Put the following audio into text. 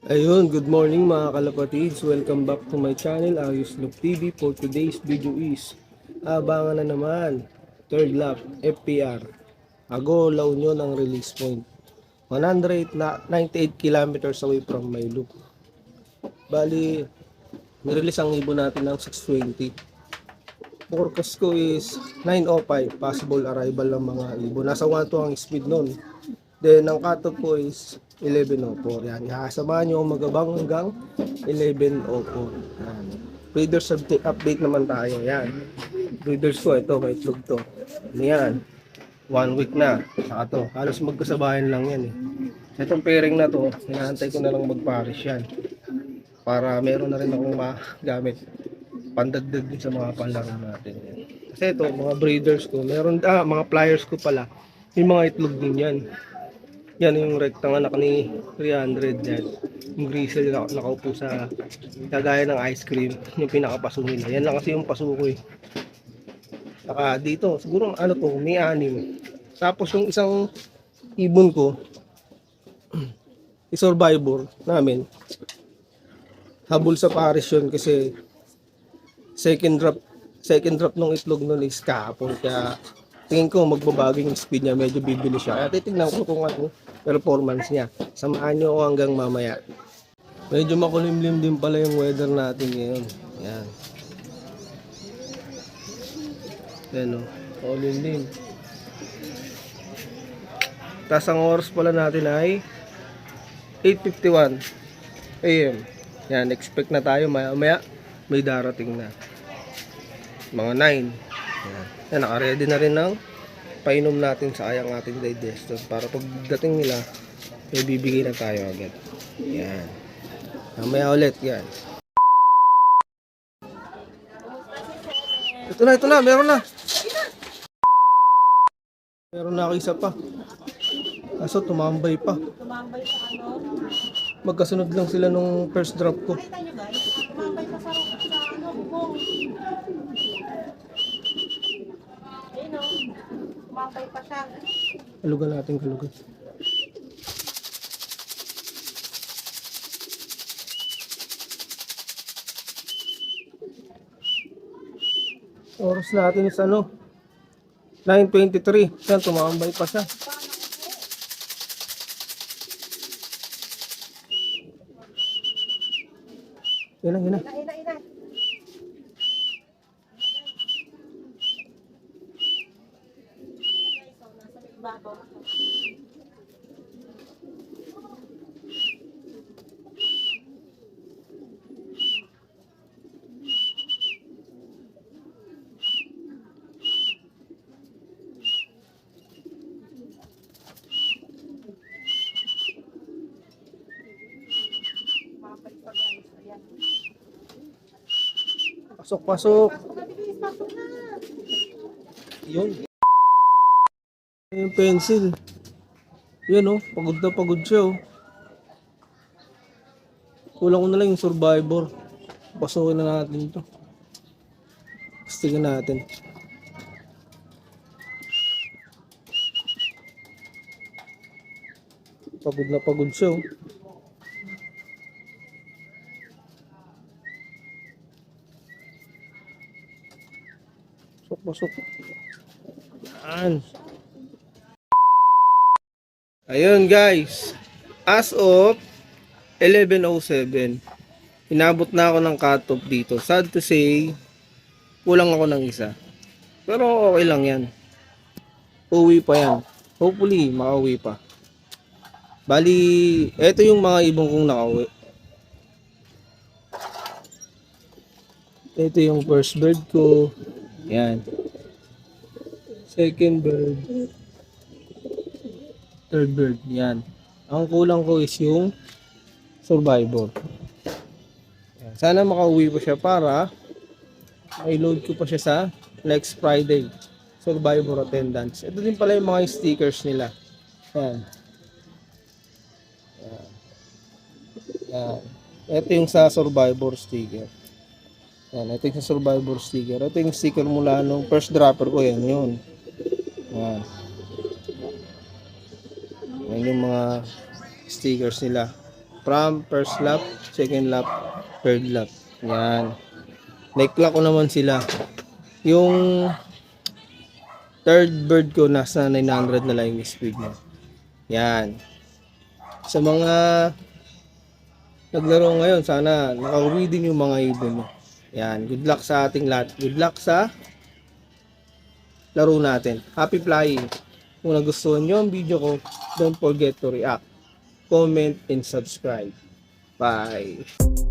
Ayun, good morning mga kalapatids. Welcome back to my channel, Ayos Look TV. For today's video is, abangan na naman, third lap, FPR. Ago, La Union ang release point. 198 kilometers away from my loop. Bali, nirelease ang ibon natin ng 620. Forecast ko is 905, possible arrival ng mga ibon. Nasa 1 to ang speed nun. Then, ang cutoff ko is 11.04. Yan. Ihasamahan nyo ang magabang hanggang 11.04. Yan. Breeders update naman tayo. Yan. Breeders ko, ito, may itlog to. Ano yan? 1 week na. Saka to. Halos magkasabayan lang yan eh. Itong pairing na to, hinahantay ko na lang mag-parish yan. Para meron na rin akong magamit. Pandagdag din sa mga panlaro natin. Yan. Kasi ito, mga breeders ko, meron, mga flyers ko pala, may mga itlog din yan. Yan yung rectang anak ni 300 yan. Yung grizzly nakaupo sa kagaya ng ice cream. Yung pinakapaso nila. Yan lang kasi yung paso ko eh. Saka dito, siguro ano to, may 6. Tapos yung isang ibon ko, i-survivor namin. Habol sa parish yun kasi second drop ng itlog nun is kahapon. Kaya tingin ko magbabago yung speed niya, medyo bibili siya. Kaya titignan ko kung ano performance niya. Samahan nyo ako hanggang mamaya. Medyo makulimlim din pala yung weather natin ngayon. Yan. Yan o. Makulimlim. Tapos ang oras pala natin ay 8:51 AM. Yan. Expect na tayo maya may darating na. Mga 9. Yan. Yan. Naka-ready na rin ng painom natin sa ayang ating digestion para pagdating nila may bibigay na tayo agad. Yan. Mamaya ulit guys. Ito na, meron na. Meron na ako isa pa. Kaso tumambay pa. Tumambay sa ano? Magkasunod lang sila nung first drop ko. Nakita nyo guys? Tumambay pa sa ano, bubong. Ayun o. Tumambay pa siya. Kalugan natin, kalugan. Oras natin is ano? 9:23. Yan, tumambay pa siya. Yan na, yan na. Ina. Nasa may ibabaw. Tumambay pa guys. Ayan. Pasok, pasok. Pasok na, bilis. Pasok na. Yun. Yung pencil. Yan oh, pagod siya oh. Kulang ko na lang yung survivor. Pasukin na natin ito. Pastigan natin. Pagod siya oh. Pasok. Yan. Ayun guys. As of 11:07. Inabot na ako ng cutoff dito. Sad to say, kulang ako ng isa. Pero okay lang yan. Uwi pa yan. Hopefully, makauwi pa. Bali, eto yung mga ibong kong nakauwi. Ito yung first bird ko. Yan. Second bird. Third bird. Yan. Ang kulang ko is yung survivor. Yan. Sana makauwi pa siya para i-load ko pa siya sa next Friday. Survivor attendance. Ito din pala yung mga stickers nila. Yan. Yan. Yan. Ito yung sa survivor sticker. Yan, ito yung sa survivor sticker. Ito yung sticker mula nung first dropper ko. Yan, yun. Yan. Yan yung mga stickers nila. from first lap, second lap, third lap. Yan. Naiklock ko naman sila. Yung third bird ko nasa 900 na lang yung speed niya. Yan. Sa mga naglaro ngayon, sana nakauwi din yung mga ibon mo. Yan. Good luck sa ating lahat. Good luck sa laro natin. Happy flying. Kung nagustuhan nyo ang video ko, don't forget to react, comment, and subscribe. Bye!